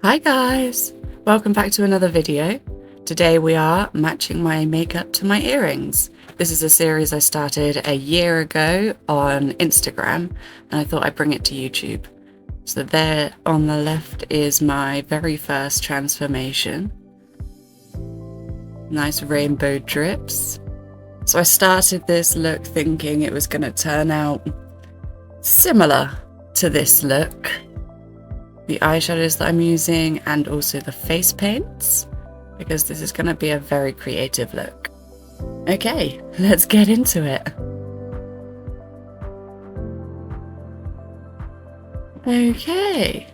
Hi guys! Welcome back to another video. Today we are matching my makeup to my earrings. This is a series I started a year ago on Instagram and I thought I'd bring it to YouTube. So there on the left is my very first transformation. Nice rainbow drips. So I started this look thinking it was going to turn out similar to this look. The eyeshadows that I'm using and also the face paints, because this is going to be a very creative look. Okay, let's get into it. Okay,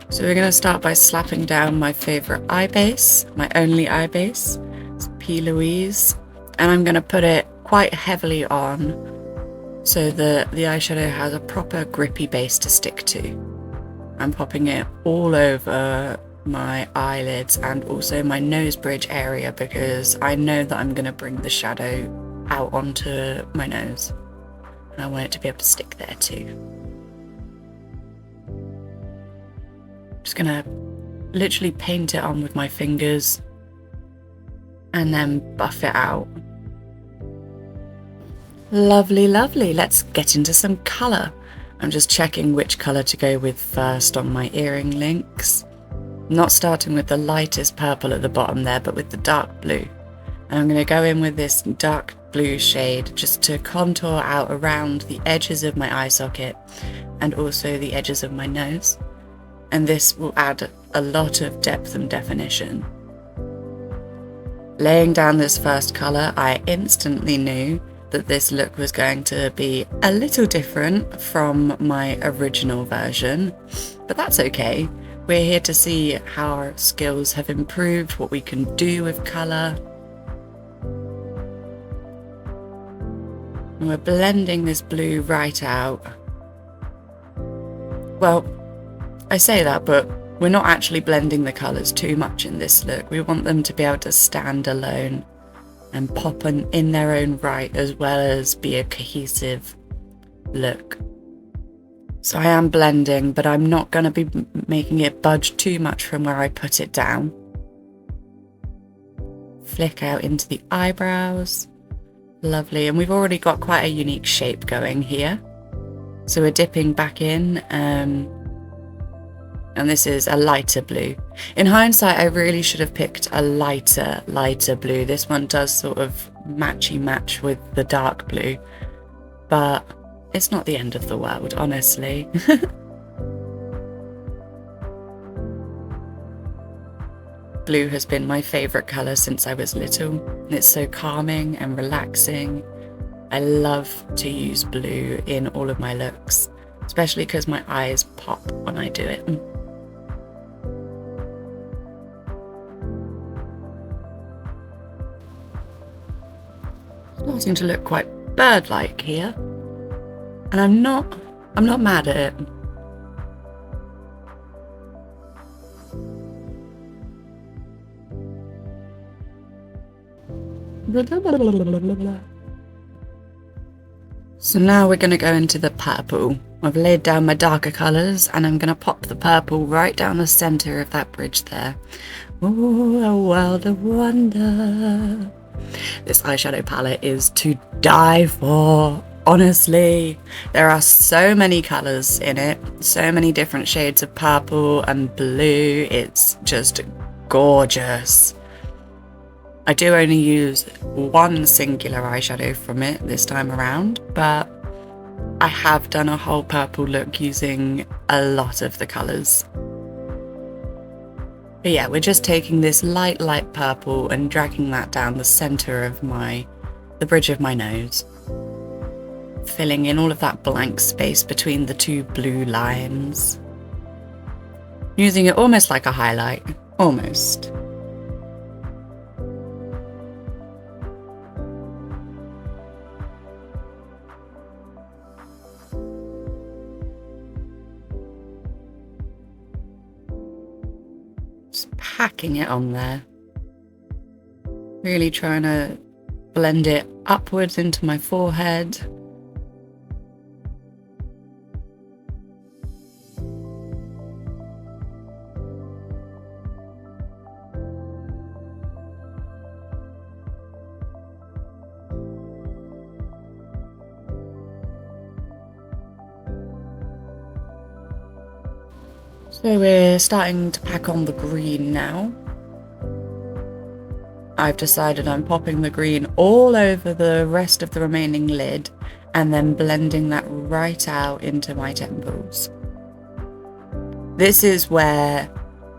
so we're going to start by slapping down my favorite eye base, my only eye base. It's P. Louise, and I'm going to put it quite heavily on so that the eyeshadow has a proper grippy base to stick to. I'm popping it all over my eyelids and also my nose bridge area because I know that I'm going to bring the shadow out onto my nose and I want it to be able to stick there too. Just going to literally paint it on with my fingers and then buff it out. Lovely, lovely. Let's get into some colour. I'm just checking which colour to go with first on my earring links. Not starting with the lightest purple at the bottom there, but with the dark blue. And I'm going to go in with this dark blue shade just to contour out around the edges of my eye socket and also the edges of my nose. And this will add a lot of depth and definition. Laying down this first colour, I instantly knew that this look was going to be a little different from my original version, but that's okay. We're here to see how our skills have improved, what we can do with colour. And we're blending this blue right out. Well, I say that, but we're not actually blending the colours too much in this look. We want them to be able to stand alone and pop in their own right, as well as be a cohesive look. So I am blending, but I'm not going to be making it budge too much from where I put it down. Flick out into the eyebrows. Lovely, and we've already got quite a unique shape going here. So we're dipping back in, and this is a lighter blue. In hindsight, I really should have picked a lighter blue. This one does sort of match with the dark blue, but it's not the end of the world, honestly. Blue has been my favourite colour since I was little, and it's so calming and relaxing. I love to use blue in all of my looks, especially because my eyes pop when I do it. Starting to look quite bird-like here, and I'm not mad at it. So now we're going to go into the purple. I've laid down my darker colours and I'm going to pop the purple right down the centre of that bridge there. Oh, a world of wonder. This eyeshadow palette is to die for, honestly. There are so many colours in it, so many different shades of purple and blue. It's just gorgeous. I do only use one singular eyeshadow from it this time around, but I have done a whole purple look using a lot of the colours. But yeah, we're just taking this light purple and dragging that down the centre of the bridge of my nose. Filling in all of that blank space between the two blue lines. Using it almost like a highlight, almost. Just packing it on there. Really trying to blend it upwards into my forehead. So we're starting to pack on the green now. I've decided I'm popping the green all over the rest of the remaining lid and then blending that right out into my temples. This is where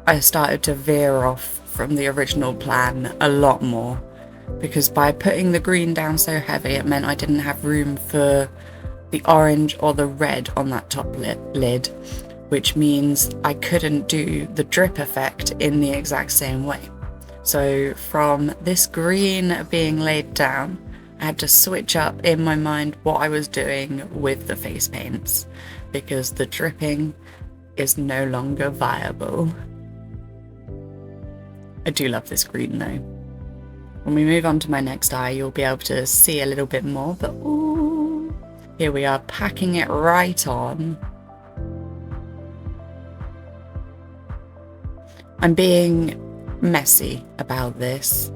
I started to veer off from the original plan a lot more, because by putting the green down so heavy, it meant I didn't have room for the orange or the red on that top lid, which means I couldn't do the drip effect in the exact same way. So from this green being laid down, I had to switch up in my mind what I was doing with the face paints, because the dripping is no longer viable. I do love this green though. When we move on to my next eye, you'll be able to see a little bit more, but ooh, here we are packing it right on. I'm being messy about this.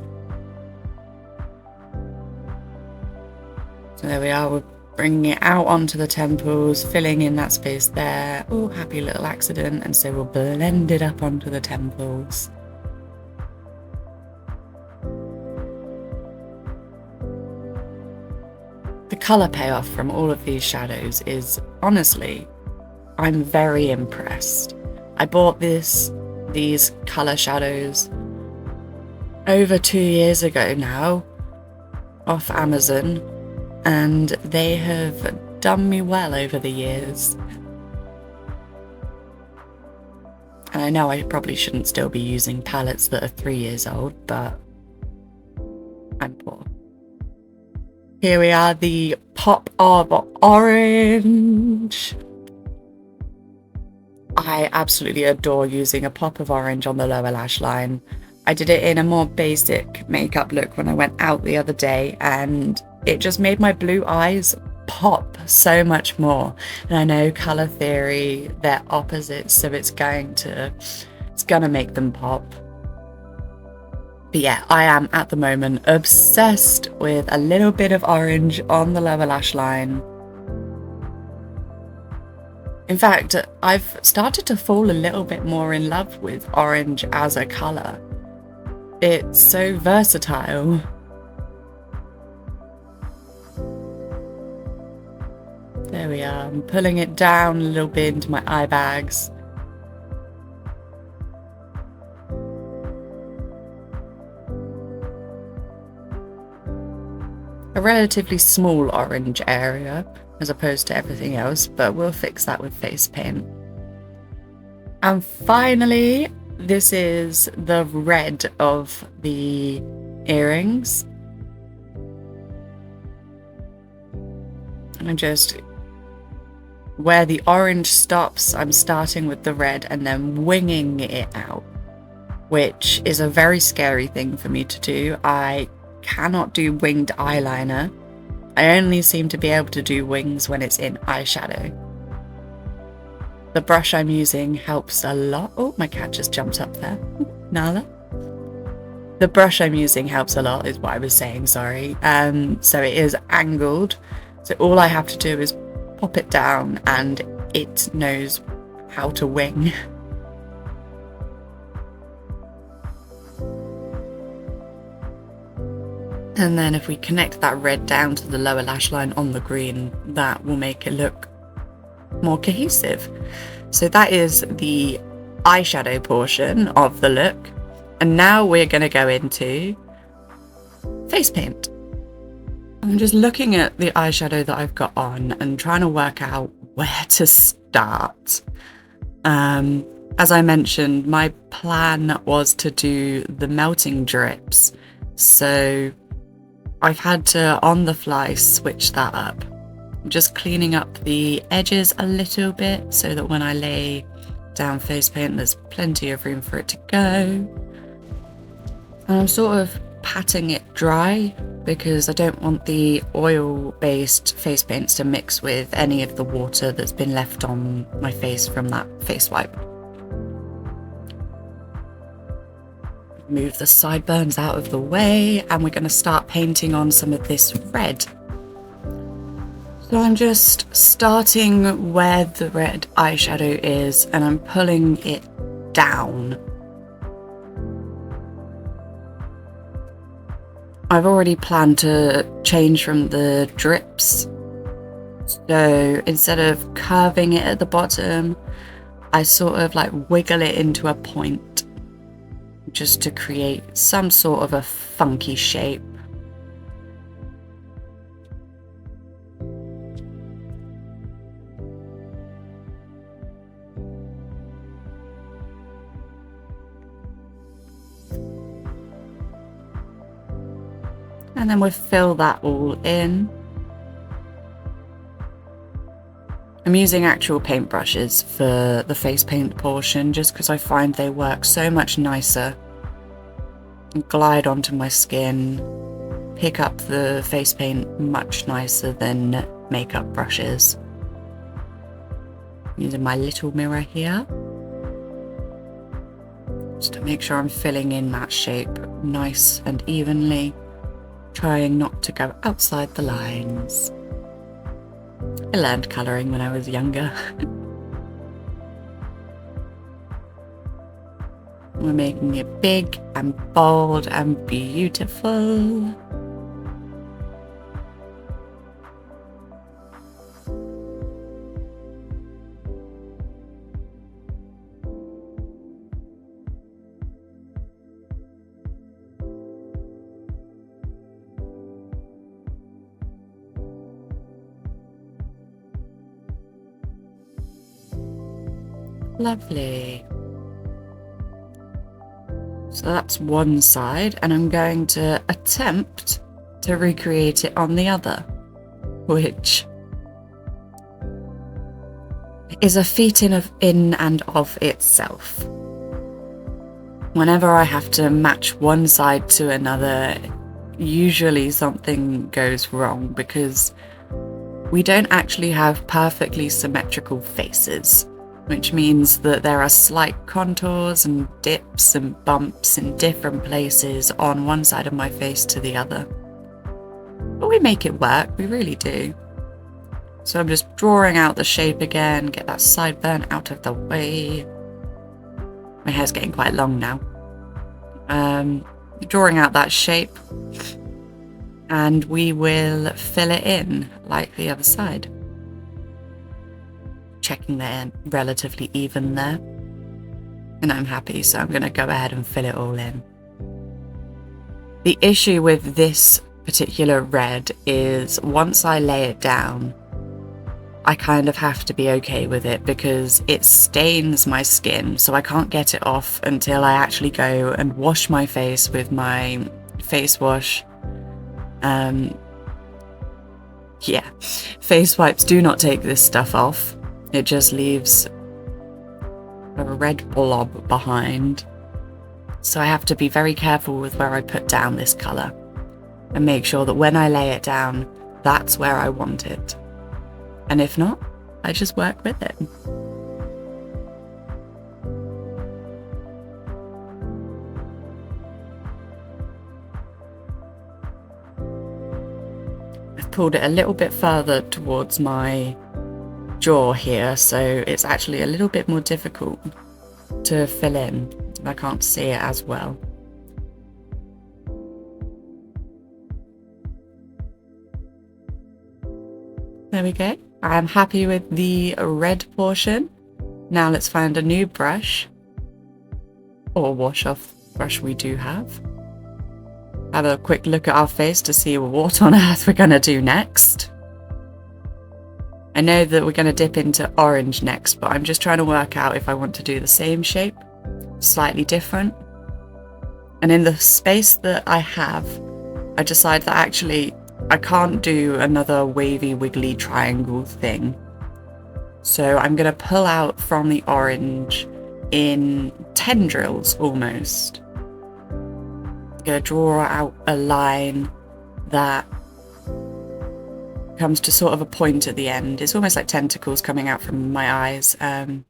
So there we are, we're bringing it out onto the temples, filling in that space there. Oh, happy little accident. And so we'll blend it up onto the temples. The colour payoff from all of these shadows is, honestly, I'm very impressed. I bought these colour shadows over 2 years ago now off Amazon, and they have done me well over the years. And I know I probably shouldn't still be using palettes that are 3 years old, but I'm poor. Here we are, the pop of orange. I absolutely adore using a pop of orange on the lower lash line. I did it in a more basic makeup look when I went out the other day, and it just made my blue eyes pop so much more. And I know colour theory, they're opposites, so it's gonna make them pop. But yeah, I am at the moment obsessed with a little bit of orange on the lower lash line. In fact, I've started to fall a little bit more in love with orange as a colour. It's so versatile. There we are, I'm pulling it down a little bit into my eye bags. A relatively small orange area as opposed to everything else, but we'll fix that with face paint. And finally, this is the red of the earrings. And just where the orange stops, I'm starting with the red and then winging it out, which is a very scary thing for me to do. I cannot do winged eyeliner. I only seem to be able to do wings when it's in eyeshadow. The brush I'm using helps a lot. Oh, my cat just jumped up there. Nala. The brush I'm using helps a lot is what I was saying, sorry. So it is angled. So all I have to do is pop it down and it knows how to wing. And then if we connect that red down to the lower lash line on the green, that will make it look more cohesive. So that is the eyeshadow portion of the look. And now we're going to go into face paint. I'm just looking at the eyeshadow that I've got on and trying to work out where to start. As I mentioned, my plan was to do the melting drips. So I've had to, on the fly, switch that up. I'm just cleaning up the edges a little bit so that when I lay down face paint, there's plenty of room for it to go. And I'm sort of patting it dry because I don't want the oil-based face paints to mix with any of the water that's been left on my face from that face wipe. Move the sideburns out of the way, and we're going to start painting on some of this red. So I'm just starting where the red eyeshadow is and I'm pulling it down. I've already planned to change from the drips. So instead of curving it at the bottom, I sort of like wiggle it into a point just to create some sort of a funky shape. And then we'll fill that all in. I'm using actual paintbrushes for the face paint portion just because I find they work so much nicer and glide onto my skin, pick up the face paint much nicer than makeup brushes. Using my little mirror here just to make sure I'm filling in that shape nice and evenly, trying not to go outside the lines. I learned colouring when I was younger. We're making it big and bold and beautiful. Lovely. So that's one side, and I'm going to attempt to recreate it on the other, which is a feat in and of itself. Whenever I have to match one side to another, usually something goes wrong because we don't actually have perfectly symmetrical faces, which means that there are slight contours and dips and bumps in different places on one side of my face to the other. But we make it work, we really do. So I'm just drawing out the shape again, get that sideburn out of the way. My hair's getting quite long now. Drawing out that shape, and we will fill it in like the other side. Checking they're relatively even there, and I'm happy, so I'm going to go ahead and fill it all in. The issue with this particular red is once I lay it down, I kind of have to be okay with it because it stains my skin, so I can't get it off until I actually go and wash my face with my face wash. Yeah, face wipes do not take this stuff off. It just leaves a red blob behind. So I have to be very careful with where I put down this colour and make sure that when I lay it down, that's where I want it. And if not, I just work with it. I've pulled it a little bit further towards my jaw here, so it's actually a little bit more difficult to fill in. I can't see it as well. There we go. I'm happy with the red portion. Now let's find a new brush, or wash off brush we do have. Have a quick look at our face to see what on earth we're going to do next. I know that we're going to dip into orange next, but I'm just trying to work out if I want to do the same shape, slightly different. And in the space that I have, I decide that actually I can't do another wavy wiggly triangle thing. So I'm going to pull out from the orange in tendrils almost. I'm going to draw out a line that comes to sort of a point at the end. It's almost like tentacles coming out from my eyes. Now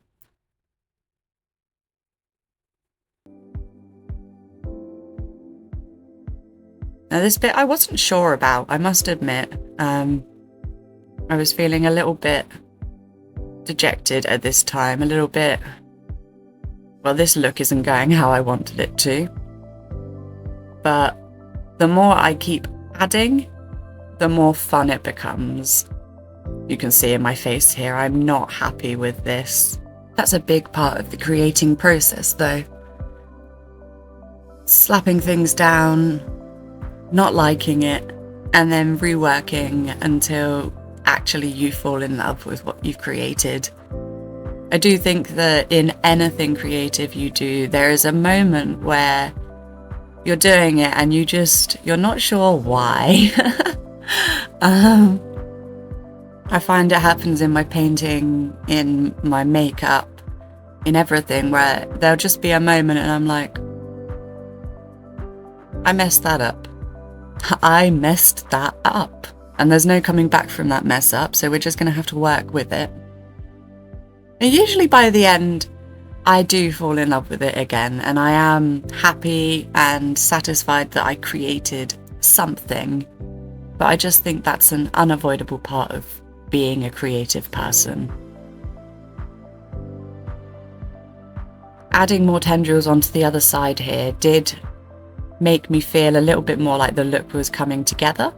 this bit I wasn't sure about, I must admit. I was feeling a little bit dejected at this time, a little bit, well, this look isn't going how I wanted it to. But the more I keep adding, the more fun it becomes. You can see in my face here, I'm not happy with this. That's a big part of the creating process though. Slapping things down, not liking it, and then reworking until actually you fall in love with what you've created. I do think that in anything creative you do, there is a moment where you're doing it and you're not sure why. I find it happens in my painting, in my makeup, in everything, where there'll just be a moment and I'm like, I messed that up. I messed that up. And there's no coming back from that mess up, so we're just going to have to work with it. And usually by the end, I do fall in love with it again, and I am happy and satisfied that I created something. But I just think that's an unavoidable part of being a creative person. Adding more tendrils onto the other side here did make me feel a little bit more like the look was coming together.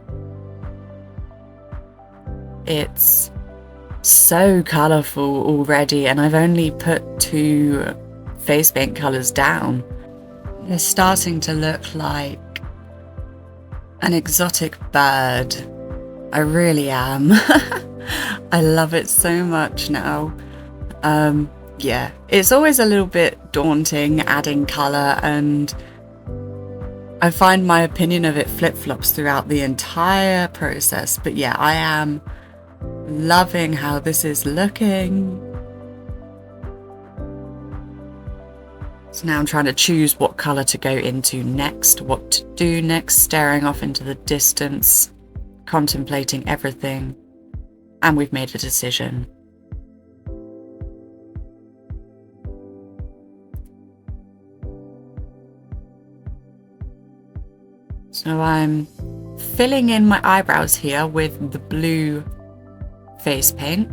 It's so colourful already, and I've only put 2 face paint colours down. They're starting to look like an exotic bird. I really am. I love it so much now. Yeah, it's always a little bit daunting adding colour, and I find my opinion of it flip-flops throughout the entire process. But yeah, I am loving how this is looking. So now I'm trying to choose what colour to go into next, what to do next, staring off into the distance, contemplating everything, and we've made a decision. So I'm filling in my eyebrows here with the blue face paint.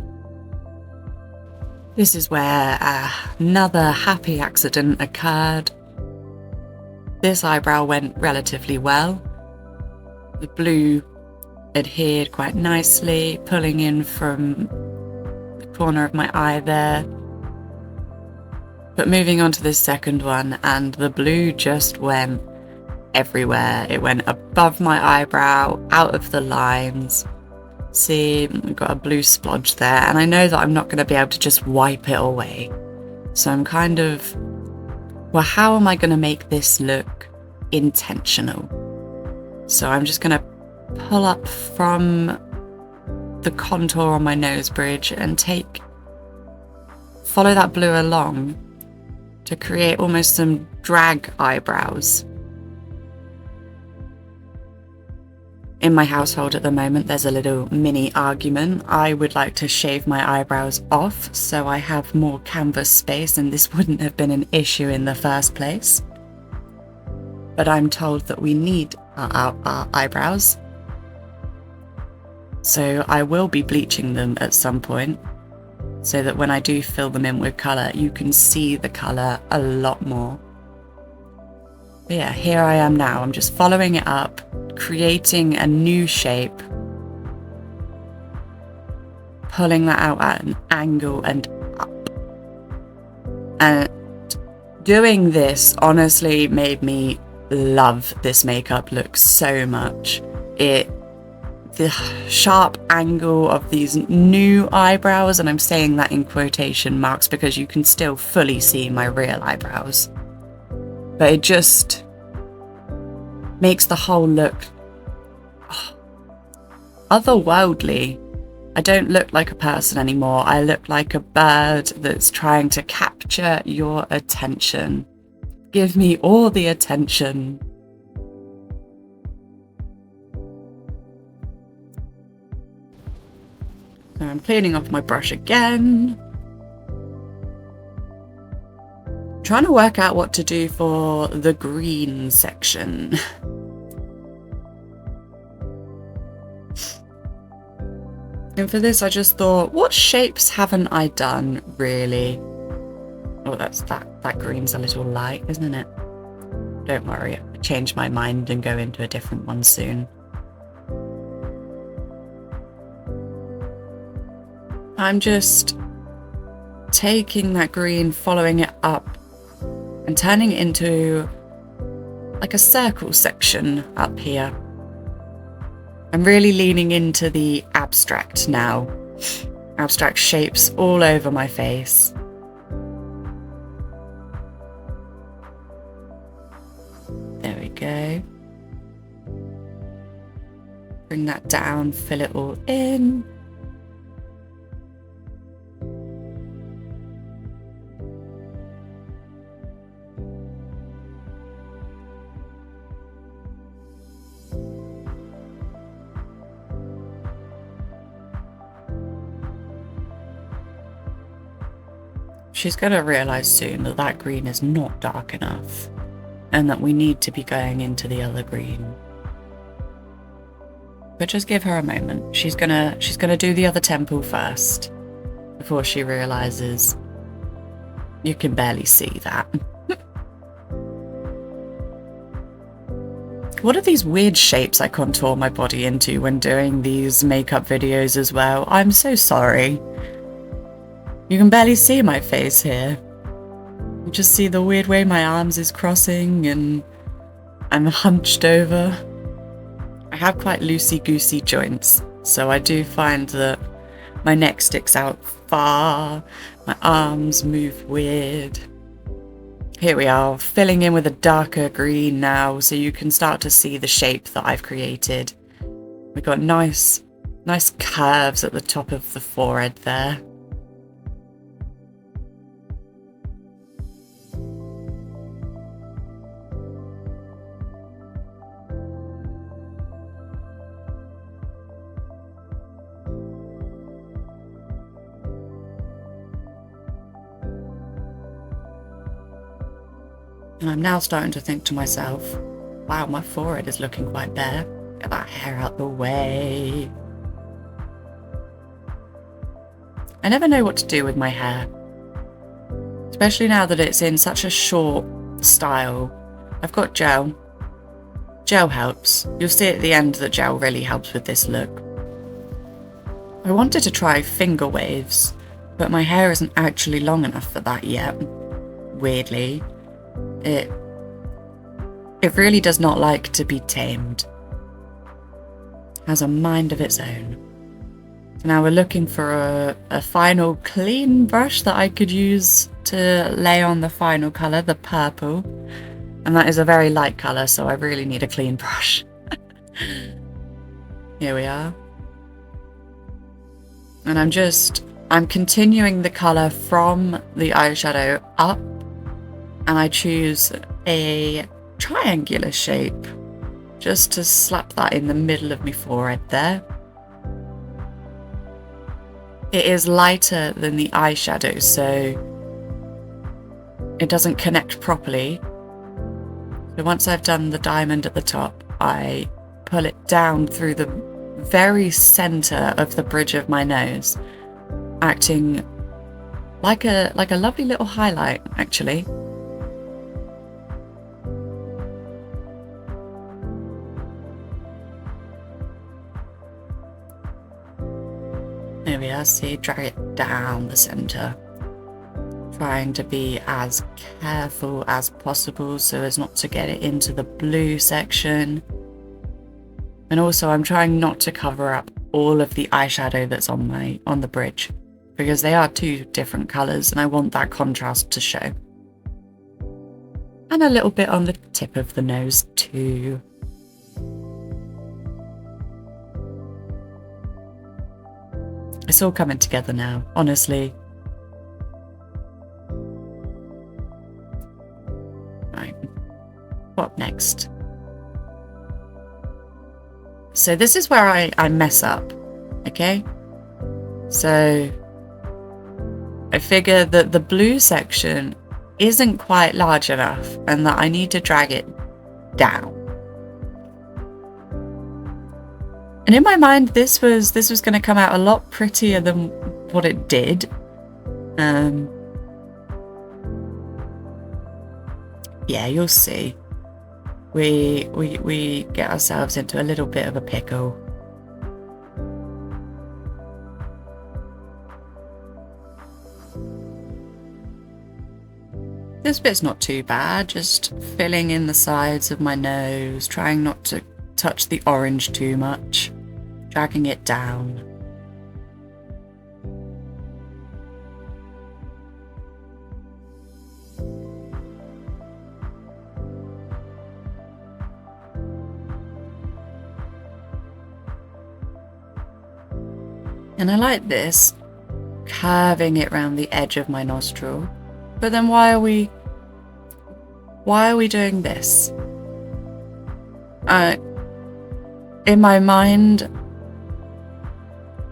This is where another happy accident occurred. This eyebrow went relatively well. The blue adhered quite nicely, pulling in from the corner of my eye there. But moving on to this second one, and the blue just went everywhere. It went above my eyebrow, out of the lines. See, we've got a blue splodge there, and I know that I'm not going to be able to just wipe it away. So I'm kind of, well, how am I going to make this look intentional? So I'm just going to pull up from the contour on my nose bridge and follow that blue along to create almost some drag eyebrows. In my household at the moment, there's a little mini argument. I would like to shave my eyebrows off so I have more canvas space, and this wouldn't have been an issue in the first place. But I'm told that we need our eyebrows. So I will be bleaching them at some point, so that when I do fill them in with colour, you can see the colour a lot more. But yeah, here I am now. I'm just following it up, creating a new shape, pulling that out at an angle and up. And doing this honestly made me love this makeup look so much. The sharp angle of these new eyebrows, and I'm saying that in quotation marks because you can still fully see my real eyebrows. But it just makes the whole look otherworldly. I don't look like a person anymore. I look like a bird that's trying to capture your attention. Give me all the attention. So I'm cleaning off my brush again. Trying to work out what to do for the green section. And for this, I just thought, what shapes haven't I done, really? Oh, that green's a little light, isn't it? Don't worry, I'll change my mind and go into a different one soon. I'm just taking that green, following it up, and turning it into like a circle section up here. I'm really leaning into the abstract now. Abstract shapes all over my face. There we go. Bring that down, fill it all in. She's going to realise soon that that green is not dark enough and that we need to be going into the other green. But just give her a moment. She's gonna do the other temple first before she realises you can barely see that. What are these weird shapes I contour my body into when doing these makeup videos as well? I'm so sorry. You can barely see my face here. You just see the weird way my arms is crossing and I'm hunched over. I have quite loosey-goosey joints, so I do find that my neck sticks out far, my arms move weird. Here we are, filling in with a darker green now, so you can start to see the shape that I've created. We've got nice curves at the top of the forehead there. And I'm now starting to think to myself, wow, my forehead is looking quite bare. Get that hair out the way. I never know what to do with my hair. Especially now that it's in such a short style. I've got gel. Gel helps. You'll see at the end that gel really helps with this look. I wanted to try finger waves, but my hair isn't actually long enough for that yet. Weirdly. It really does not like to be tamed. It has a mind of its own. Now we're looking for a final clean brush that I could use to lay on the final colour, the purple. And that is a very light colour, so I really need a clean brush. Here we are. And I'm continuing the colour from the eyeshadow up. And I choose a triangular shape just to slap that in the middle of my forehead there. It is lighter than the eyeshadow, so it doesn't connect properly. So once I've done the diamond at the top, I pull it down through the very centre of the bridge of my nose, acting like a lovely little highlight, actually. There we are, see, drag it down the centre. Trying to be as careful as possible so as not to get it into the blue section. And also I'm trying not to cover up all of the eyeshadow that's on the bridge, because they are two different colours and I want that contrast to show. And a little bit on the tip of the nose too. It's all coming together now, honestly. Right, what next? So this is where I mess up, okay? So I figure that the blue section isn't quite large enough and that I need to drag it down. And in my mind, this was going to come out a lot prettier than what it did. Yeah, you'll see. We get ourselves into a little bit of a pickle. This bit's not too bad, just filling in the sides of my nose, trying not to touch the orange too much, dragging it down. And I like this, curving it round the edge of my nostril. But then why are we doing this? In my mind,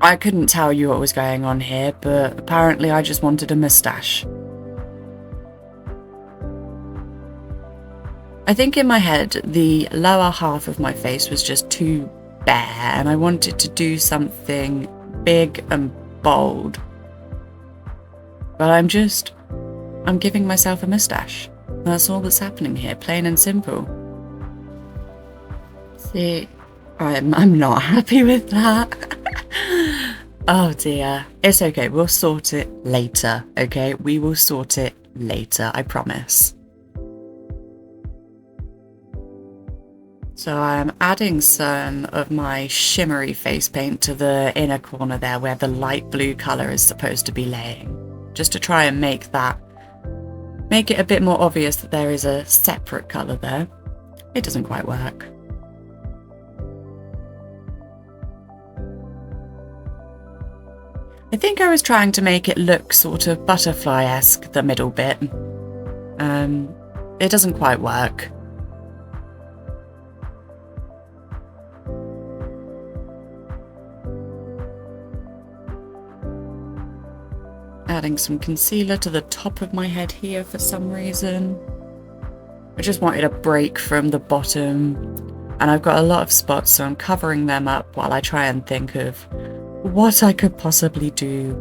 I couldn't tell you what was going on here, but apparently I just wanted a moustache. I think in my head, the lower half of my face was just too bare, and I wanted to do something big and bold. But I'm giving myself a moustache. That's all that's happening here, plain and simple. See, I'm not happy with that. Oh dear. It's okay, we'll sort it later, okay? We will sort it later, I promise. So I'm adding some of my shimmery face paint to the inner corner there where the light blue colour is supposed to be laying. Just to try and make it a bit more obvious that there is a separate colour there. It doesn't quite work. I think I was trying to make it look sort of butterfly-esque, the middle bit. It doesn't quite work. Adding some concealer to the top of my head here for some reason. I just wanted a break from the bottom, and I've got a lot of spots, so I'm covering them up while I try and think of what I could possibly do.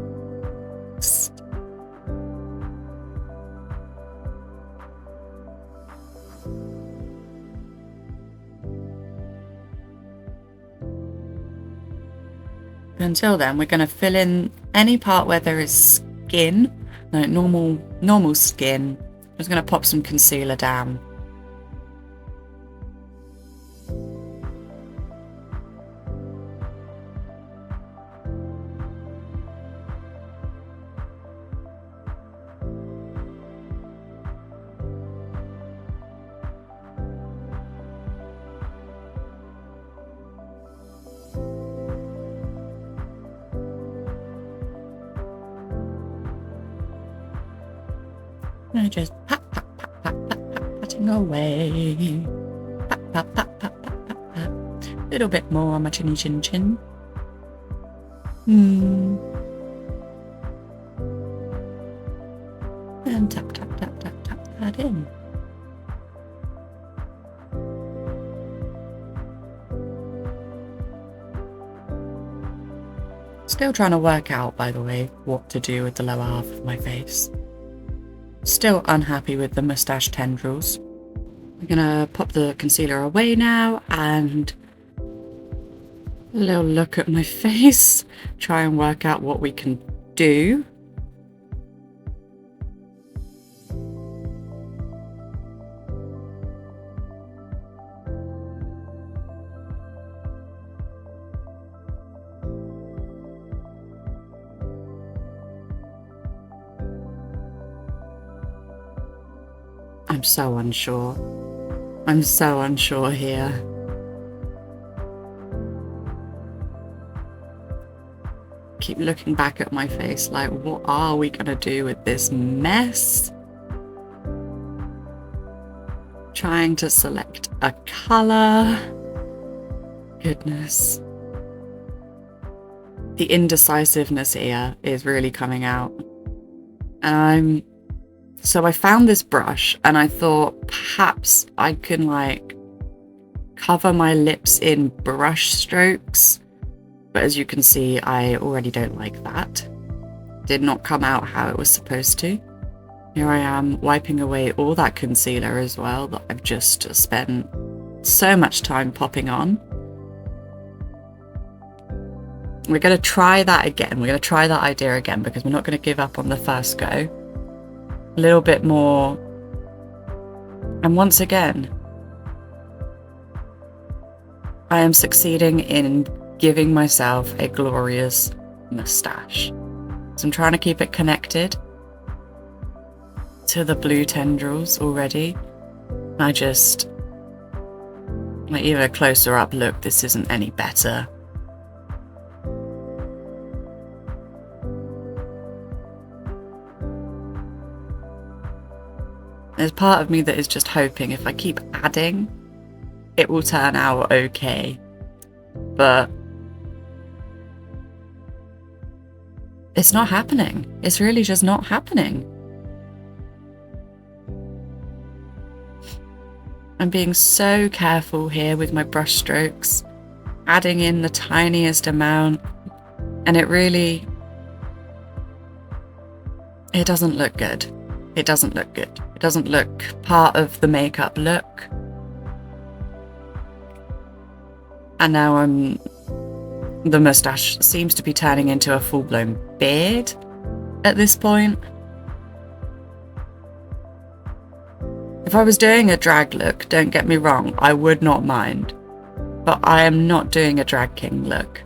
Until then, we're going to fill in any part where there is skin, like normal skin. I'm just going to pop some concealer down. I just patting away. Pat. A little bit more on my chinny chin. And tap that in. Still trying to work out, by the way, what to do with the lower half of my face. Still unhappy with the moustache tendrils. I'm gonna pop the concealer away now and a little look at my face. Try and work out what we can do. I'm so unsure. I'm so unsure here. Keep looking back at my face like, what are we gonna do with this mess? Trying to select a colour. Goodness. The indecisiveness here is really coming out. And So I found this brush and I thought perhaps I can like cover my lips in brush strokes. But as you can see, I already don't like that. Did not come out how it was supposed to. Here I am wiping away all that concealer as well that I've just spent so much time popping on. We're going to try that again. We're going to try that idea again because we're not going to give up on the first go. A little bit more. And once again, I am succeeding in giving myself a glorious moustache. So I'm trying to keep it connected to the blue tendrils already. Like even a closer up look, this isn't any better. There's part of me that is just hoping if I keep adding, it will turn out okay. But it's not happening. It's really just not happening. I'm being so careful here with my brush strokes, adding in the tiniest amount, and it doesn't look good. It doesn't look good. It doesn't look part of the makeup look. And now the moustache seems to be turning into a full-blown beard at this point. If I was doing a drag look, don't get me wrong, I would not mind. But I am not doing a drag king look.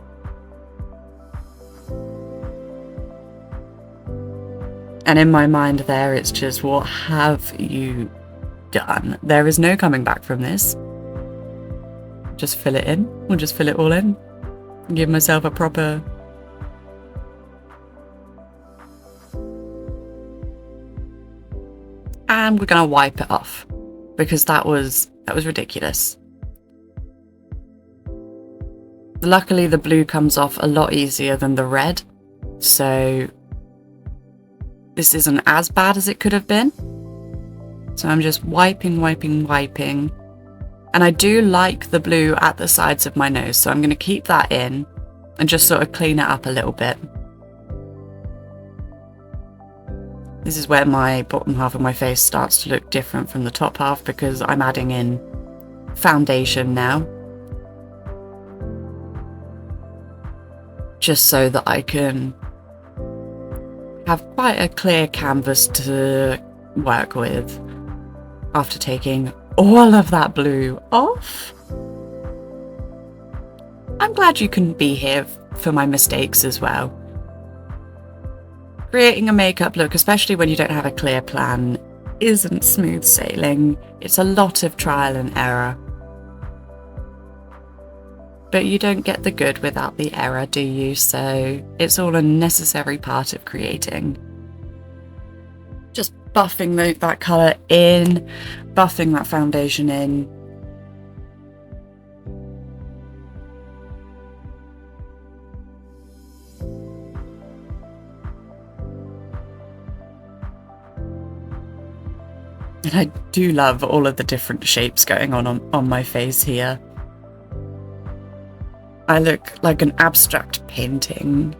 And in my mind there, it's just, what have you done? There is no coming back from this. Just fill it in. We'll just fill it all in. Give myself a proper... And we're going to wipe it off. Because that was ridiculous. Luckily, the blue comes off a lot easier than the red. So... this isn't as bad as it could have been. So I'm just wiping. And I do like the blue at the sides of my nose, so I'm going to keep that in and just sort of clean it up a little bit. This is where my bottom half of my face starts to look different from the top half because I'm adding in foundation now. Just so that I can have quite a clear canvas to work with after taking all of that blue off. I'm glad you can be here for my mistakes as well. Creating a makeup look, especially when you don't have a clear plan, isn't smooth sailing. It's a lot of trial and error. But you don't get the good without the error, do you? So it's all a necessary part of creating. Just buffing that colour in, buffing that foundation in. And I do love all of the different shapes going on my face here. I look like an abstract painting.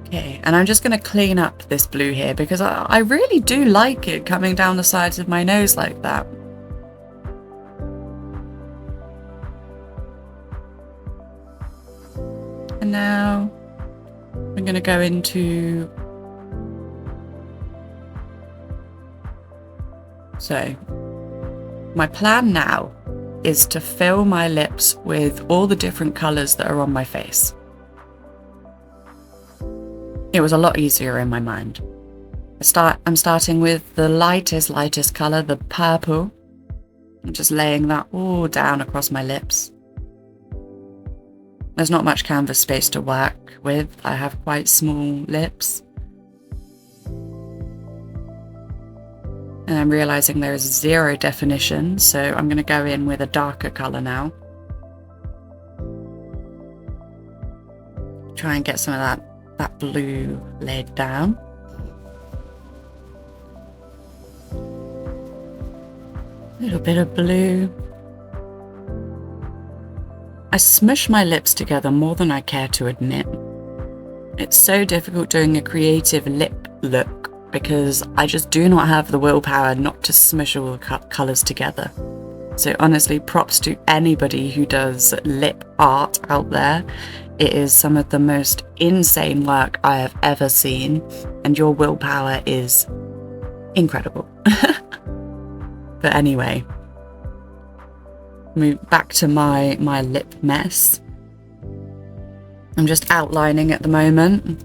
Okay, and I'm just going to clean up this blue here because I really do like it coming down the sides of my nose like that. And now I'm going to go into... So, my plan now is to fill my lips with all the different colours that are on my face. It was a lot easier in my mind. I'm starting with the lightest colour, the purple. I'm just laying that all down across my lips. There's not much canvas space to work with. I have quite small lips. And I'm realising there is zero definition, so I'm going to go in with a darker colour now. Try and get some of that blue laid down. little bit of blue. I smush my lips together more than I care to admit. It's so difficult doing a creative lip look because I just do not have the willpower not to smush all the colours together. So honestly, props to anybody who does lip art out there. It is some of the most insane work I have ever seen, and your willpower is incredible. But anyway, move back to my lip mess. I'm just outlining at the moment.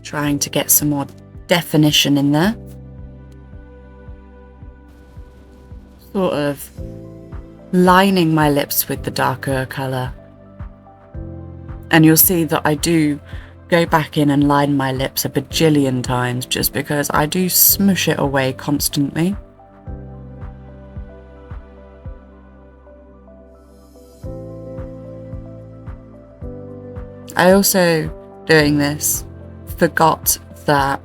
Trying to get some more definition in there. Sort of lining my lips with the darker colour. And you'll see that I do go back in and line my lips a bajillion times just because I do smush it away constantly. I also, doing this, forgot that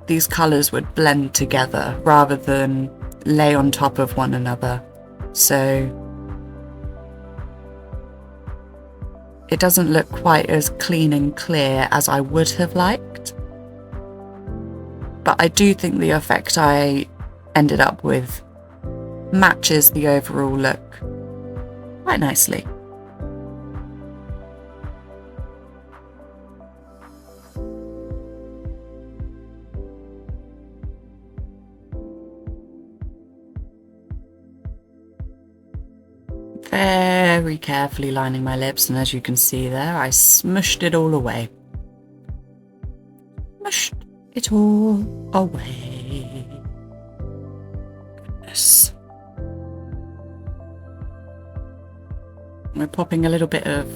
these colours would blend together rather than lay on top of one another. So it doesn't look quite as clean and clear as I would have liked. But I do think the effect I ended up with matches the overall look quite nicely. Very carefully lining my lips, and as you can see there, I smushed it all away. Smushed it all away. Goodness. We're popping a little bit of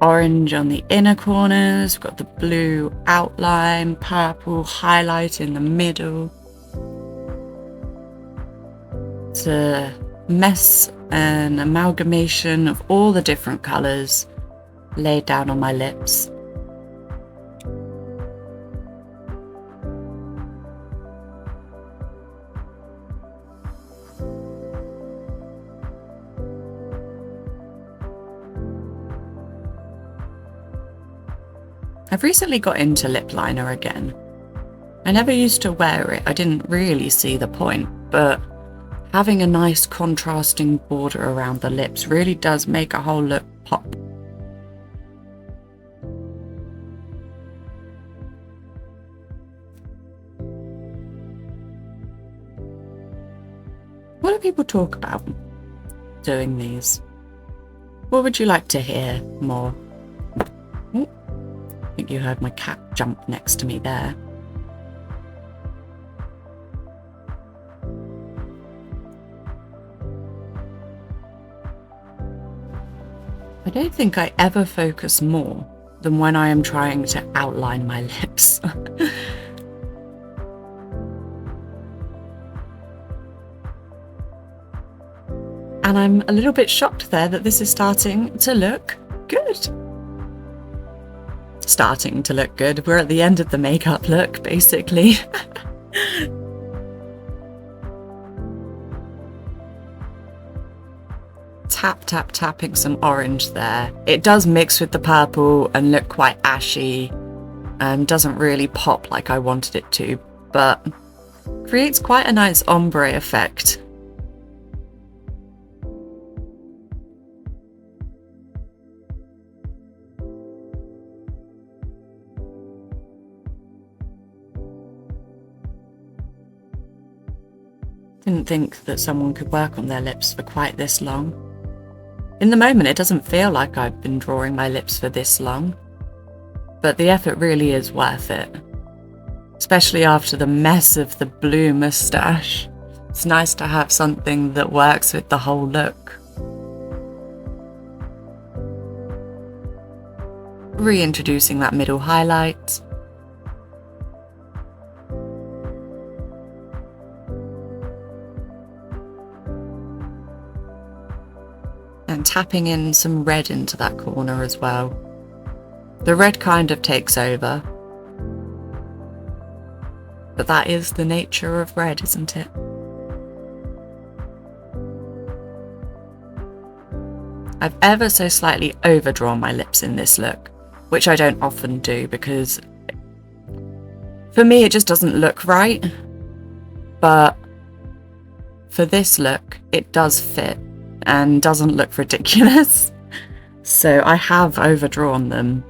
orange on the inner corners. We've got the blue outline, purple highlight in the middle. It's a mess and amalgamation of all the different colours laid down on my lips. I've recently got into lip liner again. I never used to wear it, I didn't really see the point, but having a nice contrasting border around the lips really does make a whole look pop. What do people talk about doing these? What would you like to hear more? Oh, I think you heard my cat jump next to me there. I don't think I ever focus more than when I am trying to outline my lips. And I'm a little bit shocked there that this is starting to look good. Starting to look good. We're at the end of the makeup look, basically. Tapping some orange there. It does mix with the purple and look quite ashy. Doesn't really pop like I wanted it to, but creates quite a nice ombre effect. Didn't think that someone could work on their lips for quite this long. In the moment, it doesn't feel like I've been drawing my lips for this long, but the effort really is worth it, especially after the mess of the blue moustache. It's nice to have something that works with the whole look. Reintroducing that middle highlight. And tapping in some red into that corner as well. The red kind of takes over. But that is the nature of red, isn't it? I've ever so slightly overdrawn my lips in this look, which I don't often do because for me it just doesn't look right. But for this look, it does fit and doesn't look ridiculous. So I have overdrawn them.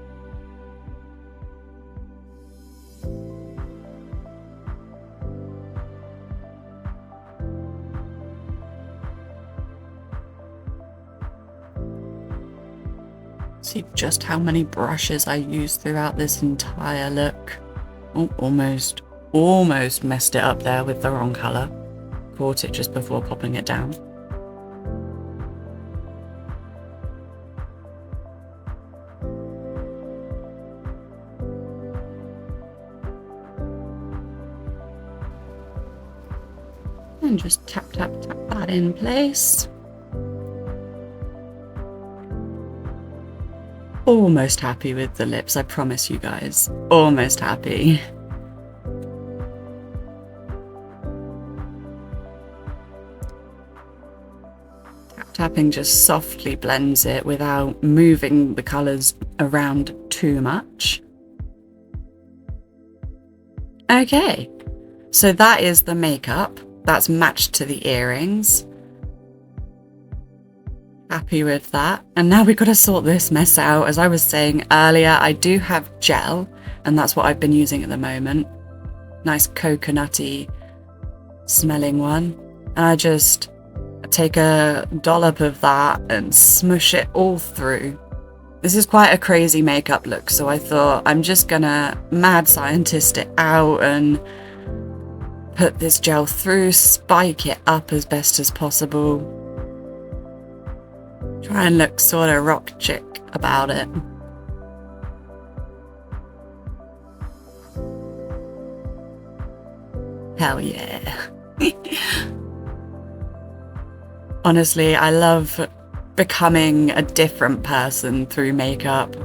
See just how many brushes I used throughout this entire look. Oh, almost messed it up there with the wrong colour. Caught it just before popping it down. And just tap, tap, tap that in place. Almost happy with the lips, I promise you guys. Almost happy. Tapping just softly blends it without moving the colours around too much. Okay, so that is the makeup. That's matched to the earrings. Happy with that. And now we've got to sort this mess out. As I was saying earlier, I do have gel, and that's what I've been using at the moment. Nice coconutty smelling one. And I just take a dollop of that and smush it all through. This is quite a crazy makeup look, so I thought I'm just gonna mad scientist it out and put this gel through, spike it up as best as possible. Try and look sort of rock chick about it. Hell yeah. Honestly, I love becoming a different person through makeup.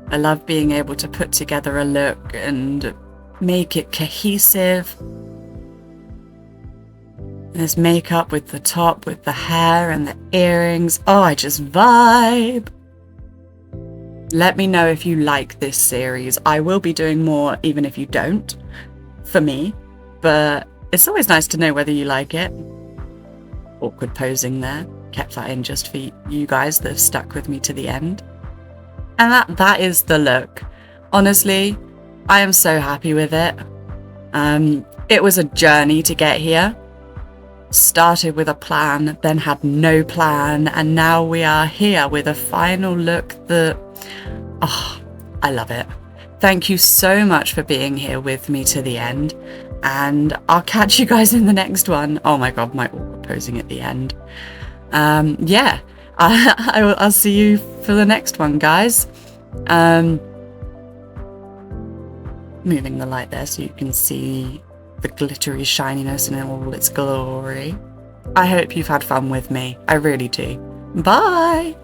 I love being able to put together a look and make it cohesive. This makeup with the top, with the hair and the earrings. Oh, I just vibe. Let me know if you like this series. I will be doing more even if you don't, for me. But it's always nice to know whether you like it. Awkward posing there. Kept that in just for you guys that have stuck with me to the end. And that is the look. Honestly, I am so happy with it. It was a journey to get here. Started with a plan, then had no plan, and now we are here with a final look that, oh, I love it. Thank you so much for being here with me to the end, and I'll catch you guys in the next one. Oh my god, my awkward posing at the end. Yeah, I'll see you for the next one, guys. Moving the light there so you can see the glittery shininess in all its glory. I hope you've had fun with me. I really do. Bye!